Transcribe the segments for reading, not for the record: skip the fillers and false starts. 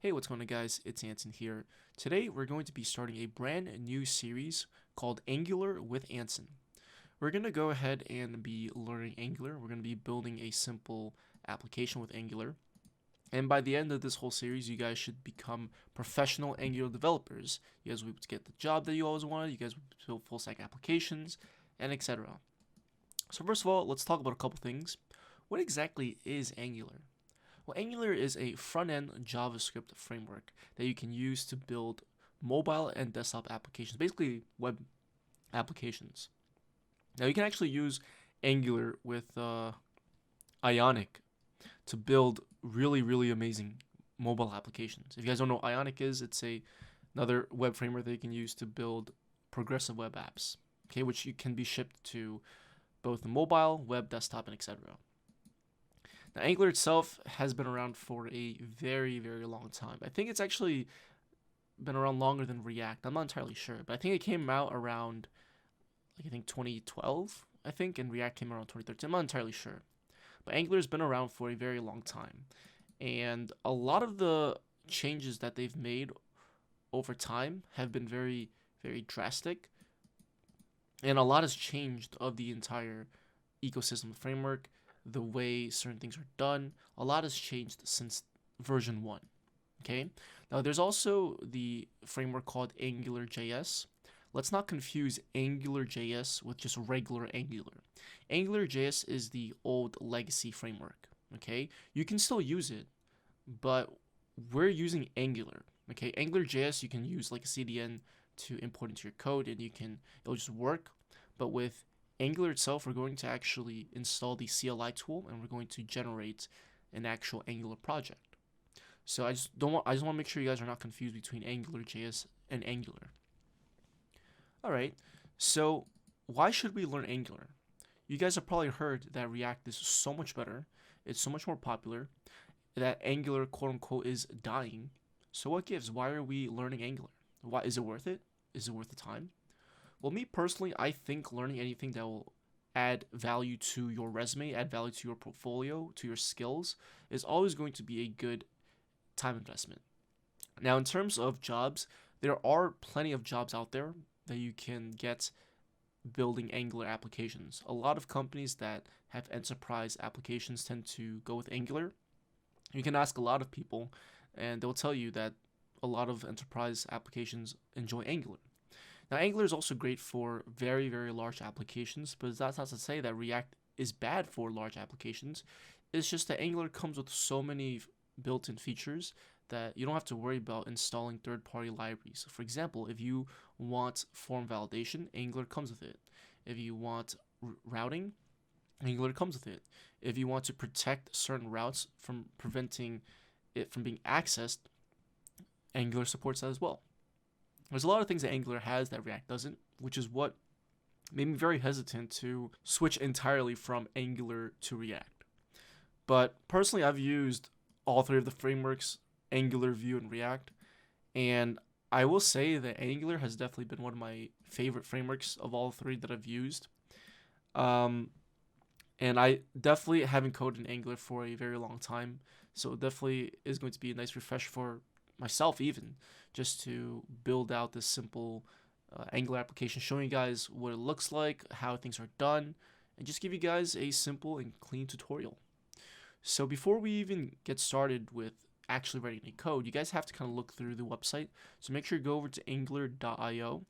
Hey, what's going on, guys? It's Anson here. Today we're going to be starting a brand new series called Angular with Anson. We're going to go ahead and be learning Angular. We're going to be building a simple application with Angular. And by the end of this whole series, you guys should become professional Angular developers. You guys will get the job that you always wanted. You guys will build full stack applications, and etc. So first of all, let's talk about a couple things. What exactly is Angular? Well, Angular is a front-end JavaScript framework that you can use to build mobile and desktop applications, basically web applications. Now, you can actually use Angular with Ionic to build really amazing mobile applications. If you guys don't know what Ionic is, it's another web framework that you can use to build progressive web apps, okay, which you can be shipped to both the mobile, web, desktop, and etc. Now, Angular itself has been around for a very long time. I think it's actually been around longer than React. I'm not entirely sure, but I think it came out around, like, I think 2012, I think, and React came around 2013. I'm not entirely sure. But Angular's been around for a very long time. And a lot of the changes that they've made over time have been very drastic. And a lot has changed of the entire ecosystem framework, the way certain things are done. A lot has changed since version 1. Okay, now there's also the framework called AngularJS. Let's not confuse AngularJS with just regular Angular. AngularJS is the old legacy framework. Okay, you can still use it, but we're using Angular. Okay, AngularJS you can use like a CDN to import into your code, and it'll just work. But with Angular itself, we're going to actually install the CLI tool, and we're going to generate an actual Angular project. So I just want to make sure you guys are not confused between AngularJS and Angular. All right. So why should we learn Angular? You guys have probably heard that React is so much better. It's so much more popular. That Angular, quote unquote, is dying. So what gives? Why are we learning Angular? Why is it worth it? Is it worth the time? Well, me personally, I think learning anything that will add value to your resume, add value to your portfolio, to your skills, is always going to be a good time investment. Now, in terms of jobs, there are plenty of jobs out there that you can get building Angular applications. A lot of companies that have enterprise applications tend to go with Angular. You can ask a lot of people, and they'll tell you that a lot of enterprise applications enjoy Angular. Now, Angular is also great for very large applications, but that's not to say that React is bad for large applications. It's just that Angular comes with so many built-in features that you don't have to worry about installing third-party libraries. For example, if you want form validation, Angular comes with it. If you want routing, Angular comes with it. If you want to protect certain routes from preventing it from being accessed, Angular supports that as well. There's a lot of things that Angular has that React doesn't, which is what made me very hesitant to switch entirely from Angular to React. But personally, I've used all three of the frameworks, Angular, Vue, and React, and I will say that Angular has definitely been one of my favorite frameworks of all three that I've used. And I definitely haven't coded in Angular for a very long time, so it definitely is going to be a nice refresh for myself, even just to build out this simple Angular application, showing you guys what it looks like, how things are done, and just give you guys a simple and clean tutorial. So before we even get started with actually writing any code, you guys have to kind of look through the website. So make sure you go over to angular.io,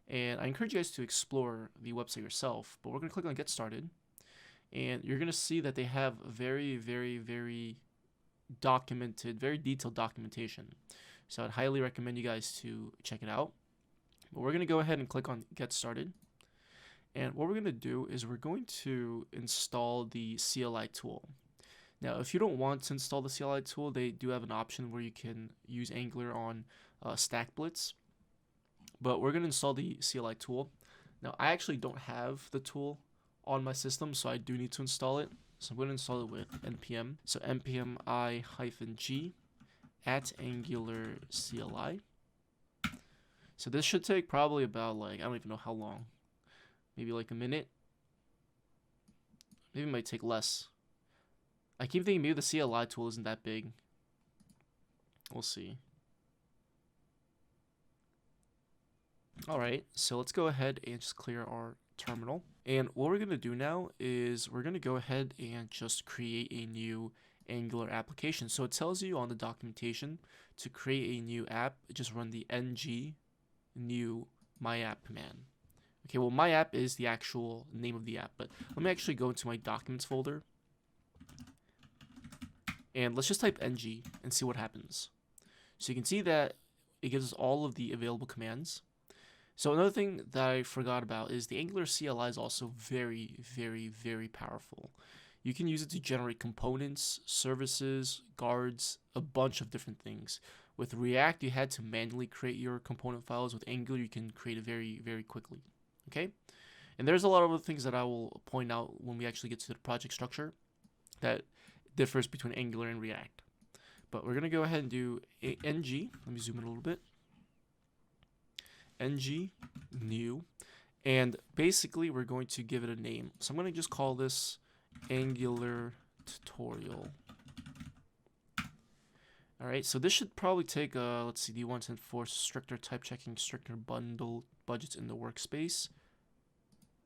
and I encourage you guys to explore the website yourself. But we're going to click on Get Started, and you're going to see that they have very documented, very detailed documentation. So I'd highly recommend you guys to check it out. But we're going to go ahead and click on Get Started. And what we're going to do is we're going to install the CLI tool. Now, if you don't want to install the CLI tool, they do have an option where you can use Angular on Stack Blitz. But we're going to install the CLI tool. Now, I actually don't have the tool on my system, so I do need to install it. So I'm going to install it with npm. So npm i-g at Angular CLI. So this should take probably about, like, I don't even know how long. Maybe like a minute. Maybe it might take less. I keep thinking maybe the CLI tool isn't that big. We'll see. All right, so let's go ahead and just clear our terminal. And what we're going to do now is we're going to go ahead and just create a new Angular application. So it tells you on the documentation to create a new app, just run the ng new myapp command. Okay, well, myapp is the actual name of the app, but let me actually go into my documents folder. And let's just type ng and see what happens. So you can see that it gives us all of the available commands. So another thing that I forgot about is the Angular CLI is also very, very, very powerful. You can use it to generate components, services, guards, a bunch of different things. With React, you had to manually create your component files. With Angular, you can create it very, very quickly. Okay? And there's a lot of other things that I will point out when we actually get to the project structure that differs between Angular and React. But we're going to go ahead and do a ng. Let me zoom in a little bit. ng new. And basically, we're going to give it a name. So I'm going to just call this Angular tutorial. All right, so this should probably take, let's see, do you want to enforce stricter type checking, stricter bundle budgets in the workspace?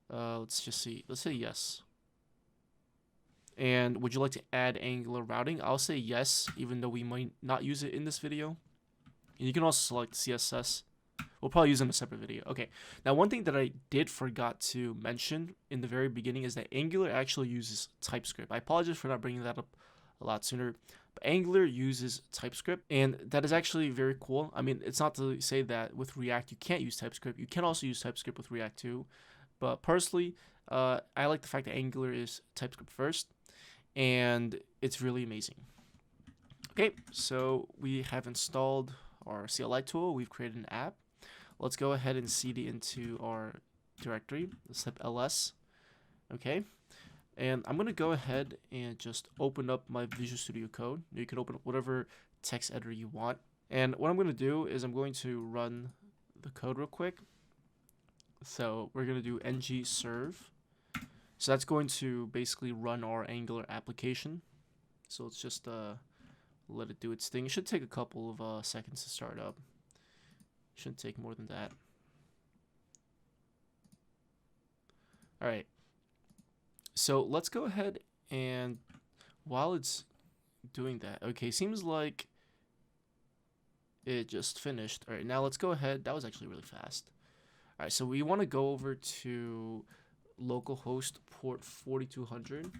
Let's just see. Let's say yes. And would you like to add Angular routing? I'll say yes, even though we might not use it in this video. And you can also select CSS. We'll probably use it in a separate video. Okay, now one thing that I did forgot to mention in the very beginning is that Angular actually uses TypeScript. I apologize for not bringing that up a lot sooner. But Angular uses TypeScript, and that is actually very cool. I mean, it's not to say that with React you can't use TypeScript. You can also use TypeScript with React too. But personally, I like the fact that Angular is TypeScript first, and it's really amazing. Okay, so we have installed our CLI tool. We've created an app. Let's go ahead and cd into our directory. Let's type ls. Okay. And I'm going to go ahead and just open up my Visual Studio Code. You can open up whatever text editor you want. And what I'm going to do is I'm going to run the code real quick. So we're going to do ng serve. So that's going to basically run our Angular application. So let's just let it do its thing. It should take a couple of seconds to start up. Shouldn't take more than that. All right. So let's go ahead and while it's doing that, okay, seems like it just finished. All right, now let's go ahead. That was actually really fast. All right, so we want to go over to localhost port 4200.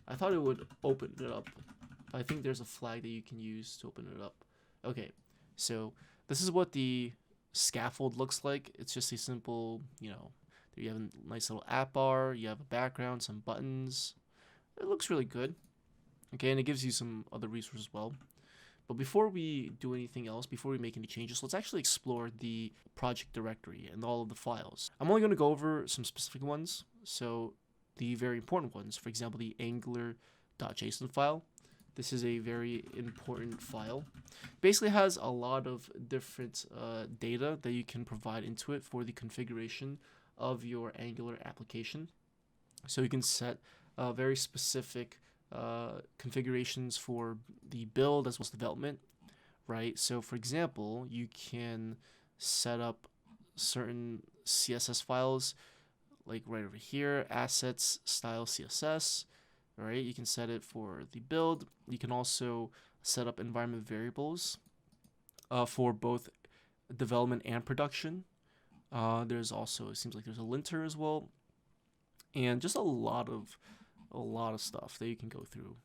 I thought it would open it up. I think there's a flag that you can use to open it up. Okay, so this is what the scaffold looks like. It's just a simple, you have a nice little app bar, you have a background, some buttons. It looks really good. Okay, and it gives you some other resources as well. But before we do anything else, before we make any changes, let's actually explore the project directory and all of the files. I'm only going to go over some specific ones. So the very important ones, for example, the angular.json file. This is a very important file. Basically has a lot of different data that you can provide into it for the configuration of your Angular application. So you can set very specific configurations for the build as well as development, right? So for example, you can set up certain CSS files like right over here, assets style CSS, right? You can set it for the build. You can also set up environment variables for both development and production. There's also, it seems like there's a linter as well, and just a lot of stuff that you can go through.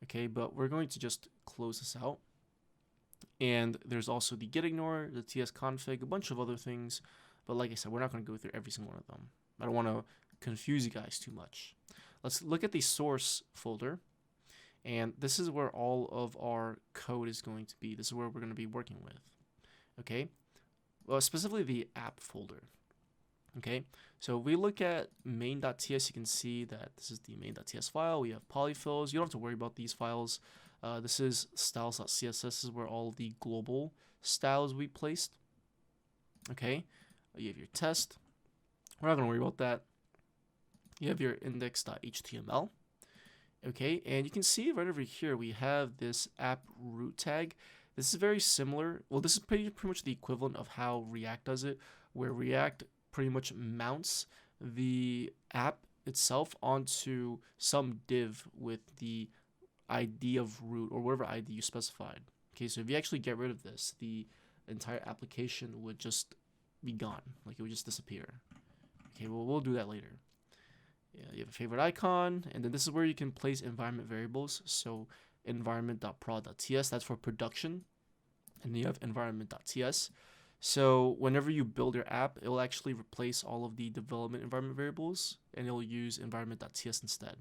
Okay, but we're going to just close this out. And there's also the gitignore, the tsconfig, a bunch of other things. But like I said, we're not going to go through every single one of them. I don't want to confuse you guys too much. Let's look at the source folder. And this is where all of our code is going to be. This is where we're going to be working with. Okay, well, specifically the app folder. Okay, so if we look at main.ts, you can see that this is the main.ts file. We have polyfills. You don't have to worry about these files. This is styles.css. This is where all the global styles we placed. Okay, you have your test. We're not going to worry about that. You have your index.html. Okay, and you can see right over here we have this app root tag. This is very similar. Well, this is pretty much the equivalent of how React does it, where React pretty much mounts the app itself onto some div with the ID of root or whatever ID you specified. Okay, so if you actually get rid of this, the entire application would just be gone. Like it would just disappear. Okay, well, we'll do that later. Yeah, you have a favorite icon, and then this is where you can place environment variables. So environment.prod.ts, that's for production, and then you have environment.ts. So whenever you build your app, it will actually replace all of the development environment variables, and it will use environment.ts instead.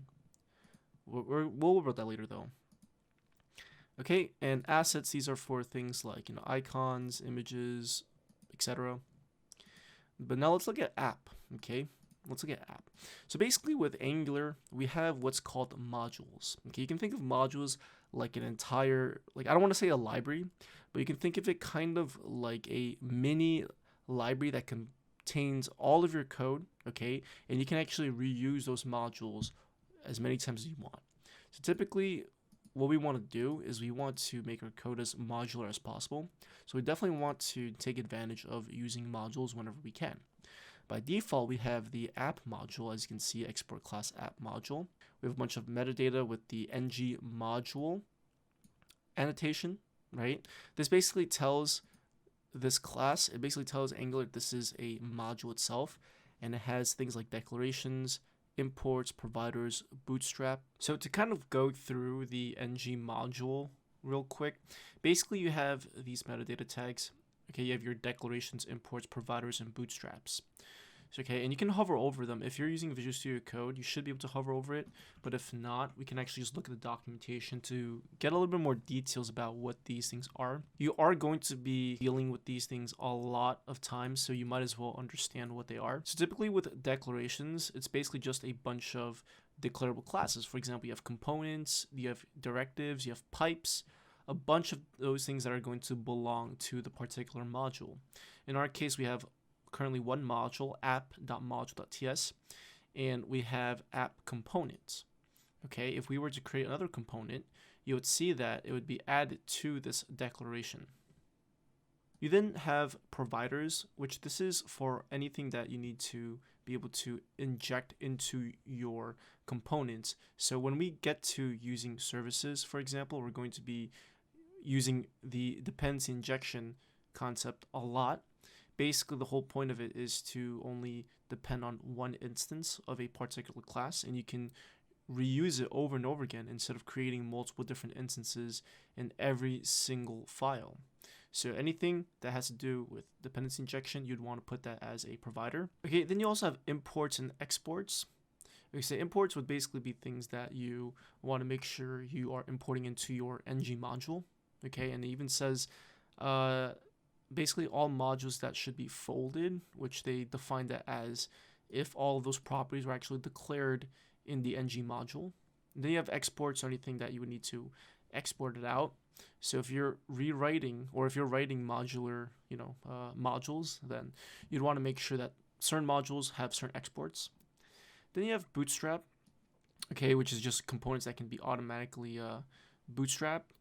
We'll worry about that later though. Okay, and assets, these are for things like, icons, images, etc. But now let's look at app. Okay, let's look at app. So basically with Angular, we have what's called modules. Okay, you can think of modules like an entire, like, I don't want to say a library, but you can think of it kind of like a mini library that contains all of your code. Okay, and you can actually reuse those modules as many times as you want. So typically what we want to do is we want to make our code as modular as possible. So we definitely want to take advantage of using modules whenever we can. By default, we have the app module, as you can see, export class app module. We have a bunch of metadata with the ng module annotation, right? This basically tells this class, it basically tells Angular this is a module itself, and it has things like declarations, imports, providers, bootstrap. So to kind of go through the ng module real quick, basically you have these metadata tags. Okay, you have your declarations, imports, providers, and bootstraps. So, okay, and you can hover over them. If you're using Visual Studio Code, you should be able to hover over it. But if not, we can actually just look at the documentation to get a little bit more details about what these things are. You are going to be dealing with these things a lot of times, so you might as well understand what they are. So typically with declarations, it's basically just a bunch of declarable classes. For example, you have components, you have directives, you have pipes, a bunch of those things that are going to belong to the particular module. In our case, we have currently one module, app.module.ts, and we have app components. Okay, if we were to create another component, you would see that it would be added to this declaration. You then have providers, which this is for anything that you need to be able to inject into your components. So when we get to using services, for example, we're going to be using the dependency injection concept a lot. Basically, the whole point of it is to only depend on one instance of a particular class, and you can reuse it over and over again instead of creating multiple different instances in every single file. So anything that has to do with dependency injection, you'd want to put that as a provider. Okay, then you also have imports and exports. Okay, so imports would basically be things that you want to make sure you are importing into your ng module. Okay, and it even says basically all modules that should be folded, which they define that as if all of those properties were actually declared in the ng module. And then you have exports or anything that you would need to export it out. So if you're rewriting or if you're writing modular, modules, then you'd want to make sure that certain modules have certain exports. Then you have bootstrap, okay, which is just components that can be automatically bootstrapped.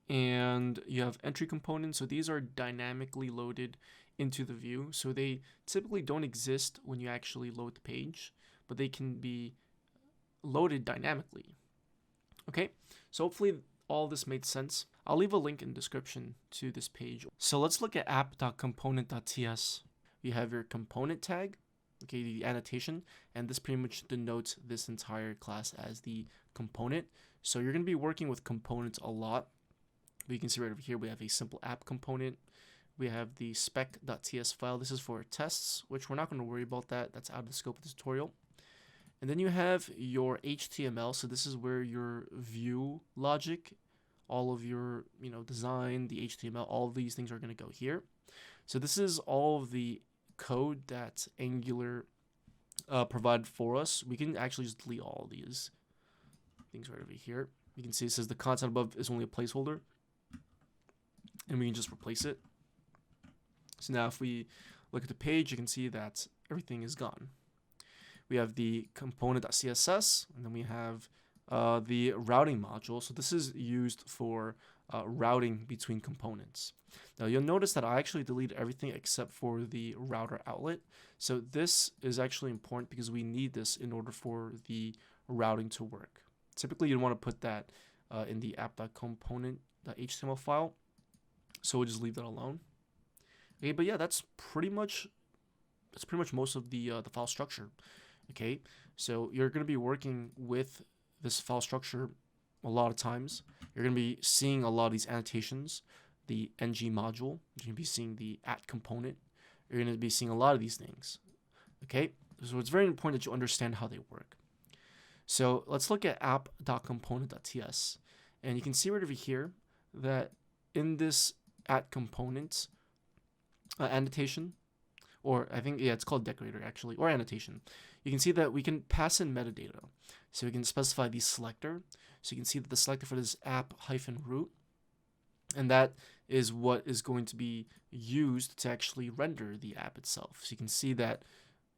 And you have entry components, so these are dynamically loaded into the view. So they typically don't exist when you actually load the page, but they can be loaded dynamically. Okay, so hopefully all this made sense. I'll leave a link in the description to this page. So let's look at app.component.ts. You have your component tag, okay, the annotation, and this pretty much denotes this entire class as the component. So you're going to be working with components a lot. But you can see right over here, we have a simple app component. We have the spec.ts file. This is for tests, which we're not going to worry about that. That's out of the scope of the tutorial. And then you have your HTML. So this is where your view logic, all of your design, the HTML, all of these things are going to go here. So this is all of the code that Angular provided for us. We can actually just delete all of these things right over here. You can see it says the content above is only a placeholder, and we can just replace it. So now if we look at the page, you can see that everything is gone. We have the component.css, and then we have the routing module. So this is used for routing between components. Now you'll notice that I actually deleted everything except for the router outlet. So this is actually important because we need this in order for the routing to work. Typically you'd want to put that in the app.component.html file. So we'll just leave that alone. Okay, but yeah, that's pretty much most of the file structure. Okay, so you're going to be working with this file structure a lot of times. You're going to be seeing a lot of these annotations, the ng module. You're going to be seeing the at component. You're going to be seeing a lot of these things. Okay, so it's very important that you understand how they work. So let's look at app.component.ts, and you can see right over here that in this at component annotation, or I think, yeah, it's called decorator actually, or annotation, you can see that we can pass in metadata. So we can specify the selector. So you can see that the selector for this app-root, and that is what is going to be used to actually render the app itself. So you can see that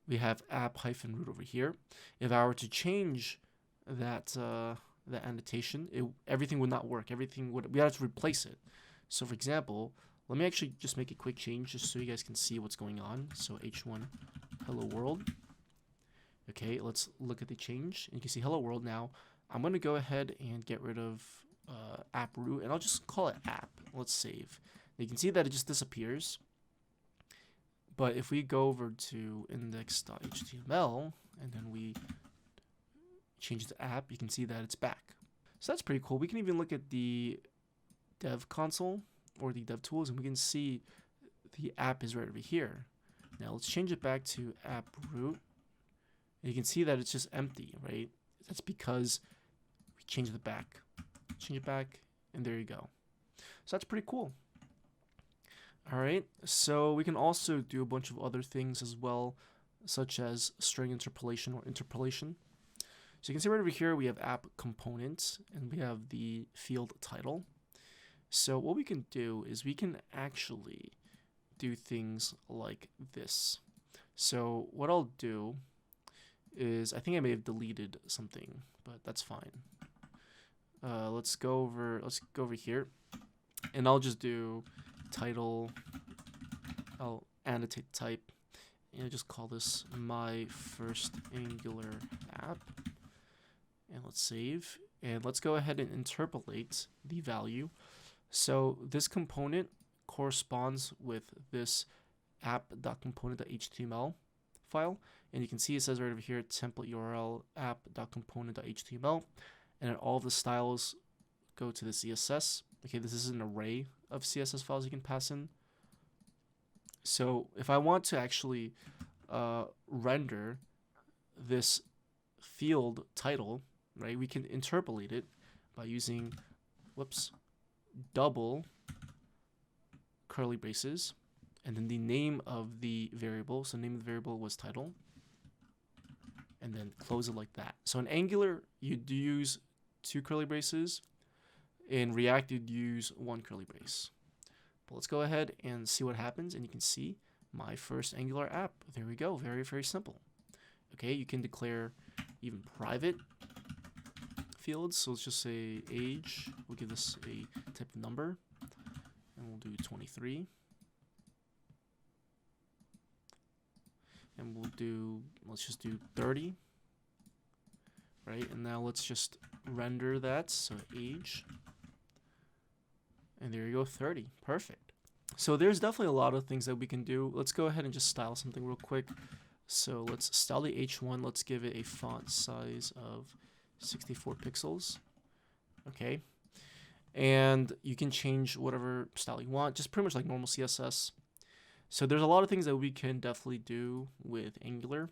we have app-root over here. If I were to change that annotation, everything would not work. We have to replace it. So for example, let me actually just make a quick change just so you guys can see what's going on. So h1 hello world. Okay, let's look at the change. And you can see hello world now. I'm going to go ahead and get rid of app root, and I'll just call it app. Let's save. And you can see that it just disappears. But if we go over to index.html and then we change it to app, you can see that it's back. So that's pretty cool. We can even look at the dev console or the dev tools, and we can see the app is right over here. Now let's change it back to app root. And you can see that it's just empty, right? That's because we changed it back. Change it back, and there you go. So that's pretty cool. All right, so we can also do a bunch of other things as well, such as string interpolation or interpolation. So you can see right over here we have app components, and we have the field title. So what we can do is we can actually do things like this. So what I'll do is, I think I may have deleted something, but that's fine. Let's go over here, and I'll just do title. I'll annotate type, and I'll just call this my first Angular app. And let's save, and let's go ahead and interpolate the value. So this component corresponds with this app.component.html file, and you can see it says right over here template URL app.component.html, and then all of the styles go to the CSS. Okay, this is an array of CSS files you can pass in. So if I want to actually render this field title, right, we can interpolate it by using double curly braces, and then the name of the variable. So name of the variable was title, and then close it like that. So in Angular, you'd use 2 curly braces. In React, you'd use 1 curly brace. But let's go ahead and see what happens, and you can see my first Angular app. There we go. Very, very simple. Okay, you can declare even private fields. So let's just say age. We'll give this a type of number, and we'll do 23. And let's just do 30. Right, and now let's just render that. So age. And there you go, 30. Perfect. So there's definitely a lot of things that we can do. Let's go ahead and just style something real quick. So let's style the H1. Let's give it a font size of 64 pixels. Okay. And you can change whatever style you want, just pretty much like normal CSS. So there's a lot of things that we can definitely do with Angular.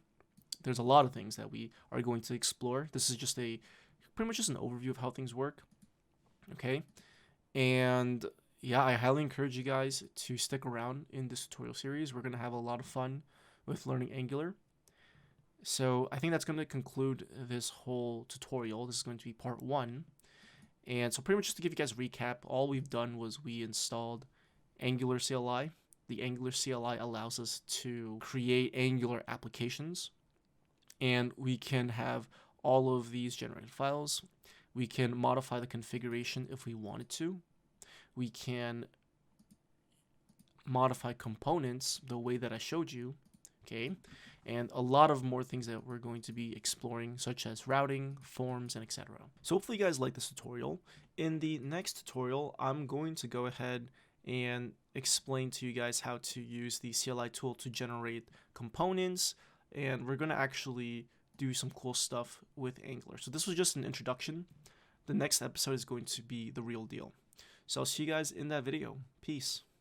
There's a lot of things that we are going to explore. This is just pretty much just an overview of how things work. Okay. And yeah, I highly encourage you guys to stick around in this tutorial series. We're going to have a lot of fun with learning Angular. So I think that's going to conclude this whole tutorial. This is going to be part 1. And so pretty much just to give you guys a recap, all we've done was we installed Angular CLI. The Angular CLI allows us to create Angular applications, and we can have all of these generated files. We can modify the configuration if we wanted to. We can modify components the way that I showed you, okay? And a lot of more things that we're going to be exploring, such as routing, forms, and etc. So hopefully you guys like this tutorial. In the next tutorial, I'm going to go ahead and explain to you guys how to use the CLI tool to generate components, and we're going to actually do some cool stuff with Angular. So this was just an introduction. The next episode is going to be the real deal. So I'll see you guys in that video. Peace.